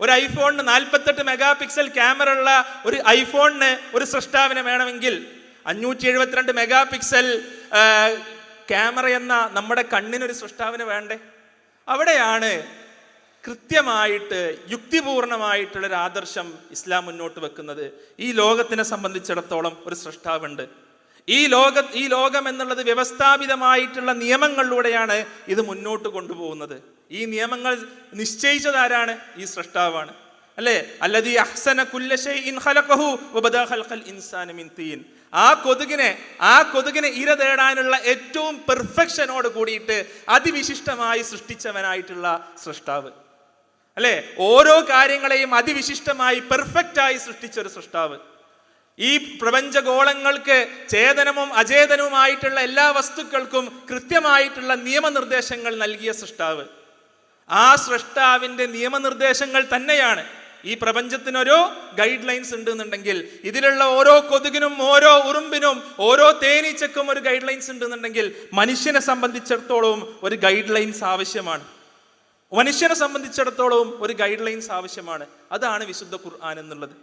ഒരു ഐഫോണിന് 48 mega pixel camera ഉള്ള ഒരു ഐഫോണിന് ഒരു സൃഷ്ടാവിനെ വേണമെങ്കിൽ 572 മെഗാ പിക്സൽ ക്യാമറ എന്ന നമ്മുടെ കണ്ണിനൊരു സൃഷ്ടാവിന് വേണ്ടേ? അവിടെയാണ് കൃത്യമായിട്ട് യുക്തിപൂർണമായിട്ടുള്ളൊരു ആദർശം ഇസ്ലാം മുന്നോട്ട് വെക്കുന്നത്. ഈ ലോകത്തിനെ സംബന്ധിച്ചിടത്തോളം ഒരു സൃഷ്ടാവുണ്ട്. ഈ ലോകം എന്നുള്ളത് വ്യവസ്ഥാപിതമായിട്ടുള്ള നിയമങ്ങളിലൂടെയാണ് ഇത് മുന്നോട്ട് കൊണ്ടുപോകുന്നത്. ഈ നിയമങ്ങൾ നിശ്ചയിച്ചതാരാണ്? ഈ സൃഷ്ടാവാണ്, അല്ലേ? അല്ലദീ അഹ്സന കുല്ല ശൈഇൻ ഖലഖഹു വബദഅ ഖൽഖൽ ഇൻസാന മിൻ തീൻ. ആ കൊതുകിനെ ഇര തേടാനുള്ള ഏറ്റവും പെർഫെക്ഷനോട് കൂടിയിട്ട് അതിവിശിഷ്ടമായി സൃഷ്ടിച്ചവനായിട്ടുള്ള സൃഷ്ടാവ്, അല്ലേ? ഓരോ കാര്യങ്ങളെയും അതിവിശിഷ്ടമായി പെർഫെക്റ്റായി സൃഷ്ടിച്ച ഒരു സൃഷ്ടാവ്. ഈ പ്രപഞ്ചഗോളങ്ങൾക്ക് ചേതനവും അചേതനവുമായിട്ടുള്ള എല്ലാ വസ്തുക്കൾക്കും കൃത്യമായിട്ടുള്ള നിയമനിർദ്ദേശങ്ങൾ നൽകിയ സൃഷ്ടാവ്. ആ സൃഷ്ടാവിൻ്റെ നിയമനിർദ്ദേശങ്ങൾ തന്നെയാണ് ഈ പ്രപഞ്ചത്തിനൊരു ഗൈഡ് ലൈൻസ് ഉണ്ട് എന്നുണ്ടെങ്കിൽ, ഇതിലുള്ള ഓരോ കൊതുകിനും ഓരോ ഉറുമ്പിനും ഓരോ തേനീച്ചക്കും ഒരു ഗൈഡ് ലൈൻസ് ഉണ്ടെന്നുണ്ടെങ്കിൽ മനുഷ്യനെ സംബന്ധിച്ചിടത്തോളം ഒരു ഗൈഡ് ലൈൻസ് ആവശ്യമാണ്. മനുഷ്യനെ സംബന്ധിച്ചിടത്തോളം ഒരു ഗൈഡ് ലൈൻസ് ആവശ്യമാണ്. അതാണ് വിശുദ്ധ ഖുർആൻ എന്നുള്ളത്.